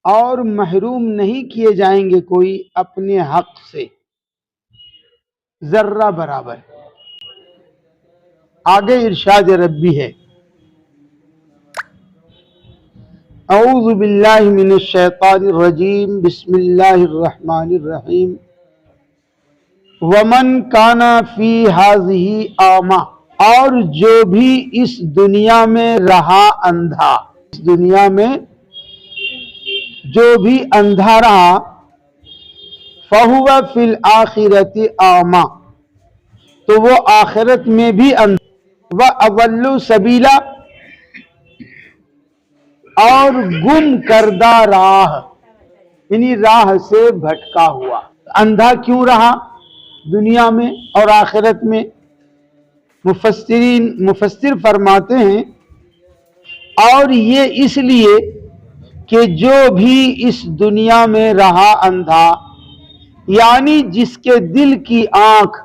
اور محروم نہیں کیے جائیں گے کوئی اپنے حق سے ذرہ برابر۔ آگے ارشاد ربی ہے، اعوذ باللہ من الشیطان الرجیم، بسم اللہ الرحمن الرحیم، ومن کان فی ہذہ اعمی، اور جو بھی اس دنیا میں رہا اندھا، اس دنیا میں جو بھی اندھا رہا، فہو فی الآخرۃ اعمی، تو وہ آخرت میں بھی اندھا، وَأَضَلُّ سَبِيلًا، اور گم کردہ راہ، یعنی راہ سے بھٹکا ہوا۔ اندھا کیوں رہا دنیا میں اور آخرت میں؟ مفسر فرماتے ہیں، اور یہ اس لیے کہ جو بھی اس دنیا میں رہا اندھا، یعنی جس کے دل کی آنکھ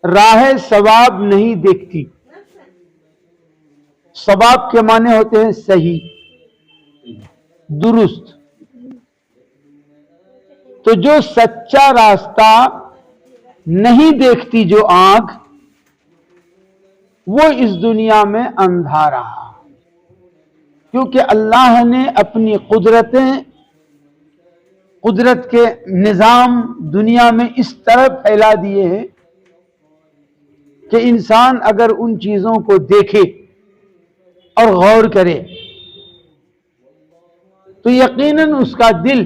راہ ثواب نہیں دیکھتی۔ ثواب کے معنی ہوتے ہیں صحیح، درست۔ تو جو سچا راستہ نہیں دیکھتی جو آنکھ، وہ اس دنیا میں اندھا رہا، کیونکہ اللہ نے اپنی قدرت کے نظام دنیا میں اس طرح پھیلا دیے ہیں کہ انسان اگر ان چیزوں کو دیکھے اور غور کرے تو یقیناً اس کا دل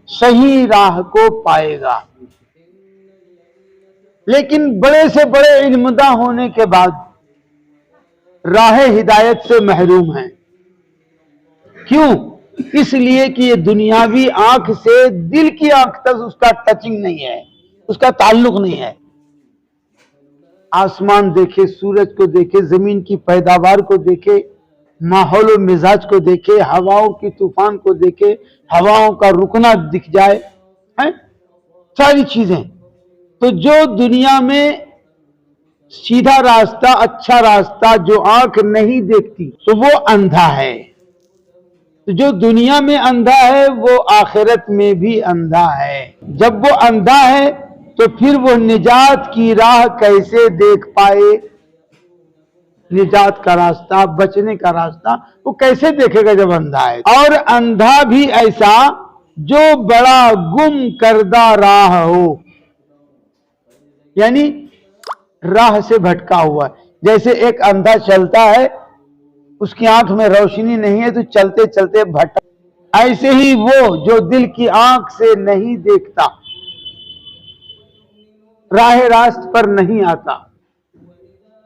صحیح راہ کو پائے گا، لیکن بڑے سے بڑے علمداں ہونے کے بعد راہ ہدایت سے محروم ہیں۔ کیوں؟ اس لیے کہ یہ دنیاوی آنکھ سے دل کی آنکھ تک اس کا ٹچنگ نہیں ہے، اس کا تعلق نہیں ہے۔ آسمان دیکھے، سورج کو دیکھے، زمین کی پیداوار کو دیکھے، ماحول و مزاج کو دیکھے، ہواؤں کی طوفان کو دیکھے، ہواؤں کا رکنا دکھ جائے، ساری چیزیں۔ تو جو دنیا میں سیدھا راستہ، اچھا راستہ جو آنکھ نہیں دیکھتی تو وہ اندھا ہے۔ تو جو دنیا میں اندھا ہے وہ آخرت میں بھی اندھا ہے۔ جب وہ اندھا ہے تو پھر وہ نجات کی راہ کیسے دیکھ پائے؟ نجات کا راستہ، بچنے کا راستہ وہ کیسے دیکھے گا جب اندھا ہے؟ اور اندھا بھی ایسا جو بڑا گم کردہ راہ ہو، یعنی راہ سے بھٹکا ہوا ہے۔ جیسے ایک اندھا چلتا ہے، اس کی آنکھ میں روشنی نہیں ہے تو چلتے چلتے بھٹک، ایسے ہی وہ جو دل کی آنکھ سے نہیں دیکھتا، راہ راست پر نہیں آتا،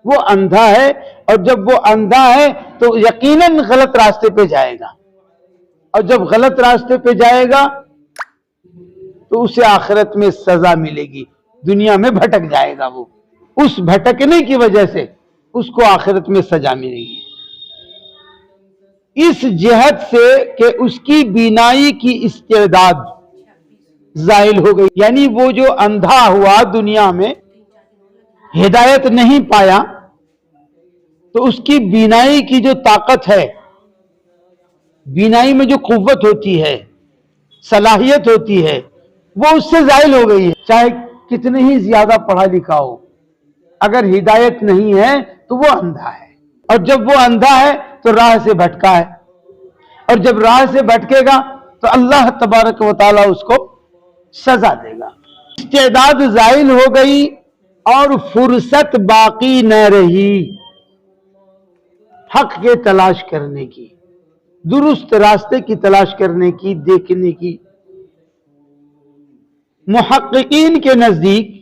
وہ اندھا ہے۔ اور جب وہ اندھا ہے تو یقیناً غلط راستے پہ جائے گا، اور جب غلط راستے پہ جائے گا تو اسے آخرت میں سزا ملے گی، دنیا میں بھٹک جائے گا، وہ اس بھٹکنے کی وجہ سے اس کو آخرت میں سزا ملے گی، اس جہت سے کہ اس کی بینائی کی استعداد زائل ہو گئی۔ یعنی وہ جو اندھا ہوا دنیا میں، ہدایت نہیں پایا، تو اس کی بینائی کی جو طاقت ہے، بینائی میں جو قوت ہوتی ہے، صلاحیت ہوتی ہے، وہ اس سے زائل ہو گئی ہے۔ چاہے کتنے ہی زیادہ پڑھا لکھا ہو، اگر ہدایت نہیں ہے تو وہ اندھا ہے، اور جب وہ اندھا ہے تو راہ سے بھٹکا ہے، اور جب راہ سے بھٹکے گا تو اللہ تبارک و تعالیٰ اس کو سزا دے گا۔ استعداد زائل ہو گئی اور فرصت باقی نہ رہی حق کے تلاش کرنے کی، درست راستے کی تلاش کرنے کی، دیکھنے کی۔ محققین کے نزدیک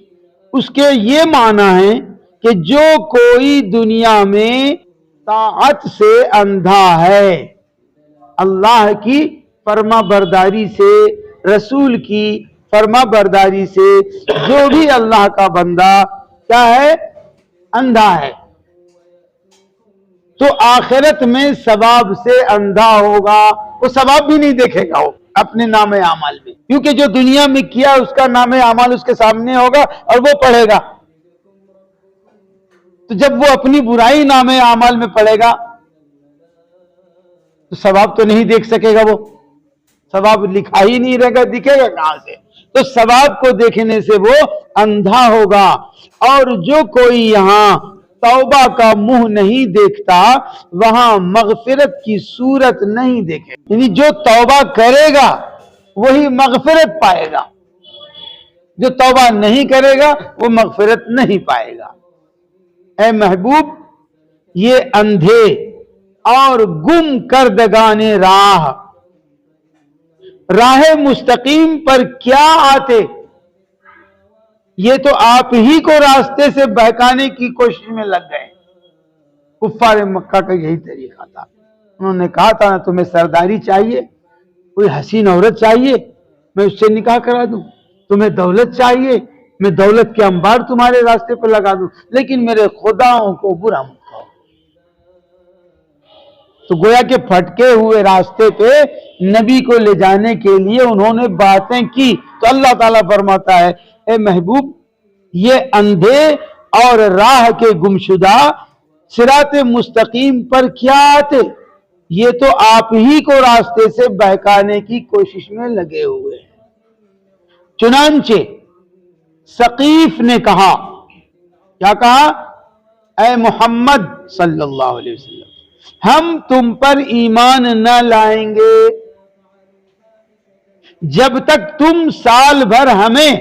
اس کے یہ معنی ہے کہ جو کوئی دنیا میں طاعت سے اندھا ہے، اللہ کی فرما برداری سے، رسول کی فرما برداری سے، جو بھی اللہ کا بندہ کیا ہے؟ اندھا ہے، تو آخرت میں ثواب سے اندھا ہوگا، وہ ثواب بھی نہیں دیکھے گا وہ اپنے نام اعمال میں، کیونکہ جو دنیا میں کیا اس کا نام اعمال اس کے سامنے ہوگا اور وہ پڑھے گا۔ تو جب وہ اپنی برائی نام اعمال میں پڑھے گا تو ثواب تو نہیں دیکھ سکے گا، وہ ثواب لکھا ہی نہیں رہے گا، دکھے گا کہاں سے؟ تو ثواب کو دیکھنے سے وہ اندھا ہوگا۔ اور جو کوئی یہاں توبہ کا منہ نہیں دیکھتا وہاں مغفرت کی صورت نہیں دیکھے، یعنی جو توبہ کرے گا وہی مغفرت پائے گا، جو توبہ نہیں کرے گا وہ مغفرت نہیں پائے گا۔ اے محبوب، یہ اندھے اور گم کردگان راہ مستقیم پر کیا آتے، یہ تو آپ ہی کو راستے سے بہکانے کی کوشش میں لگ گئے۔ کفار مکہ کا یہی طریقہ تھا، انہوں نے کہا تھا نا تمہیں سرداری چاہیے، کوئی حسین عورت چاہیے میں اس سے نکاح کرا دوں، تمہیں دولت چاہیے میں دولت کے انبار تمہارے راستے پر لگا دوں، لیکن میرے خداؤں کو برا مت کہو۔ تو گویا کہ پھٹکے ہوئے راستے پہ نبی کو لے جانے کے لیے انہوں نے باتیں کی، تو اللہ تعالیٰ فرماتا ہے اے محبوب، یہ اندھے اور راہ کے گمشدہ صراط مستقیم پر کیا آتے، یہ تو آپ ہی کو راستے سے بہکانے کی کوشش میں لگے ہوئے ہیں۔ چنانچہ ثقیف نے کہا، کیا کہا؟ اے محمد صلی اللہ علیہ وسلم، ہم تم پر ایمان نہ لائیں گے جب تک تم سال بھر ہمیں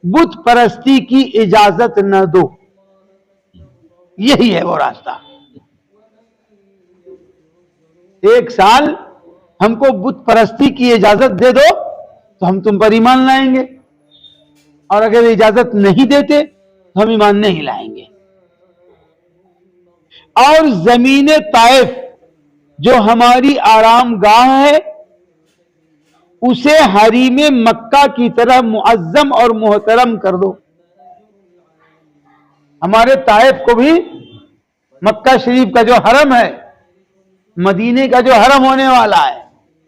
بت پرستی کی اجازت نہ دو۔ یہی ہے وہ راستہ، ایک سال ہم کو بت پرستی کی اجازت دے دو تو ہم تم پر ایمان لائیں گے، اور اگر اجازت نہیں دیتے تو ہم ایمان نہیں لائیں گے۔ اور زمین طائف جو ہماری آرام گاہ ہے اسے حریم مکہ کی طرح معظم اور محترم کر دو۔ ہمارے طائف کو بھی مکہ شریف کا جو حرم ہے، مدینے کا جو حرم ہونے والا ہے،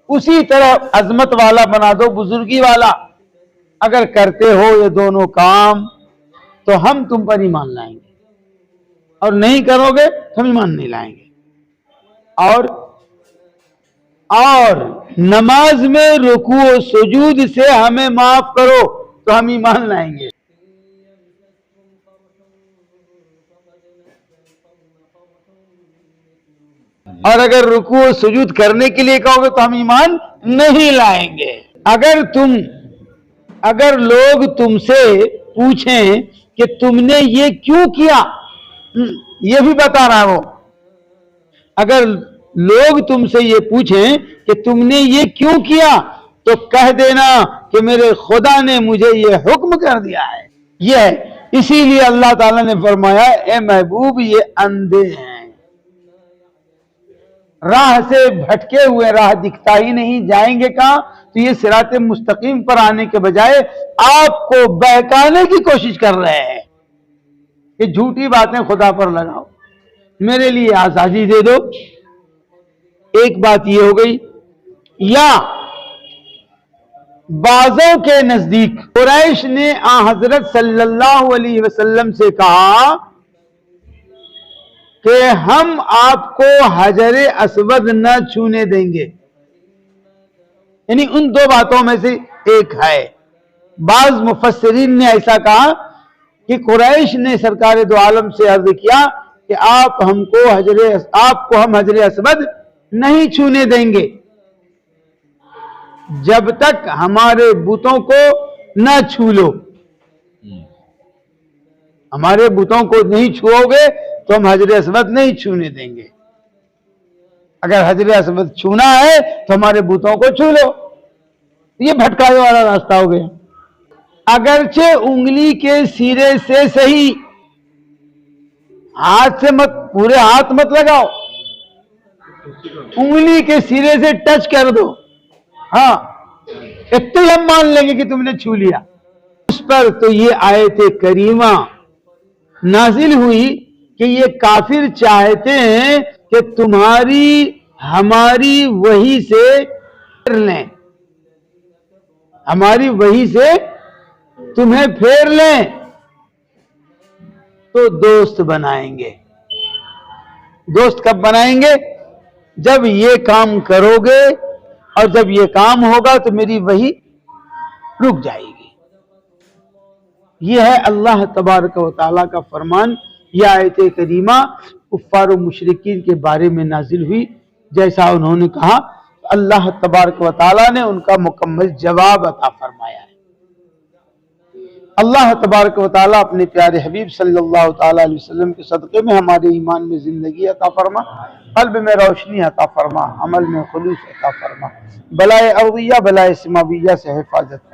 اسی طرح عظمت والا بنا دو، بزرگی والا۔ اگر کرتے ہو یہ دونوں کام تو ہم تم پر ایمان لائیں گے، اور نہیں کرو گے تو ہم ایمان نہیں لائیں گے۔ اور نماز میں رکوع و سجود سے ہمیں معاف کرو تو ہم ایمان لائیں گے۔ اور اگر رکوع و سجود کرنے کے لیے کہو گے تو ہم ایمان نہیں لائیں گے۔ اگر لوگ تم سے پوچھیں کہ تم نے یہ کیوں کیا، یہ بھی بتا رہا وہ، اگر لوگ تم سے یہ پوچھیں کہ تم نے یہ کیوں کیا تو کہہ دینا کہ میرے خدا نے مجھے یہ حکم کر دیا ہے۔ یہ ہے، اسی لیے اللہ تعالیٰ نے فرمایا اے محبوب یہ اندھے ہیں، راہ سے بھٹکے ہوئے، راہ دکھتا ہی نہیں، جائیں گے کہاں؟ تو یہ صراط مستقیم پر آنے کے بجائے آپ کو بہکانے کی کوشش کر رہے ہیں کہ جھوٹی باتیں خدا پر لگاؤ، میرے لیے آزادی دے دو۔ ایک بات یہ ہو گئی۔ یا بعضوں کے نزدیک قریش نے حضرت صلی اللہ علیہ وسلم سے کہا کہ ہم آپ کو حجر اسود نہ چھونے دیں گے، یعنی ان دو باتوں میں سے ایک ہے۔ بعض مفسرین نے ایسا کہا کہ قریش نے سرکار دو عالم سے عرض کیا کہ آپ کو ہم حجر اسود نہیں چھونے دیں گے جب تک ہمارے بتوں کو نہ چھو لو، ہمارے بتوں کو نہیں چھوؤ گے تو ہم حجر اسود نہیں چھونے دیں گے، اگر حجر اسود چھونا ہے تو ہمارے بتوں کو چھو لو۔ یہ بھٹکانے والا راستہ ہو گیا۔ اگرچہ انگلی کے سرے سے صحیح، ہاتھ سے مت، پورے ہاتھ مت لگاؤ، انگلی کے سرے سے ٹچ کر دو، ہاں اتنے ہم مان لیں گے کہ تم نے چھو لیا۔ اس پر تو یہ آیت کریمہ نازل ہوئی کہ یہ کافر چاہتے ہیں کہ ہماری وحی سے پھیر لیں، ہماری وحی سے تمہیں پھیر لیں تو دوست بنائیں گے۔ دوست کب بنائیں گے؟ جب یہ کام کرو گے اور جب یہ کام ہوگا تو میری وحی رک جائے گی۔ یہ ہے اللہ تبارک و تعالیٰ کا فرمان۔ یہ آیت کریمہ کفار و مشرکین کے بارے میں نازل ہوئی، جیسا انہوں نے کہا اللہ تبارک و تعالیٰ نے ان کا مکمل جواب عطا فرمایا ہے۔ اللہ تبارک و تعالیٰ اپنے پیارے حبیب صلی اللہ تعالیٰ علیہ وسلم کے صدقے میں ہمارے ایمان میں زندگی عطا فرما، قلب میں روشنی عطا فرما، عمل میں خلوص عطا فرما، بلائے ارضیہ بلائے سماویہ سے حفاظت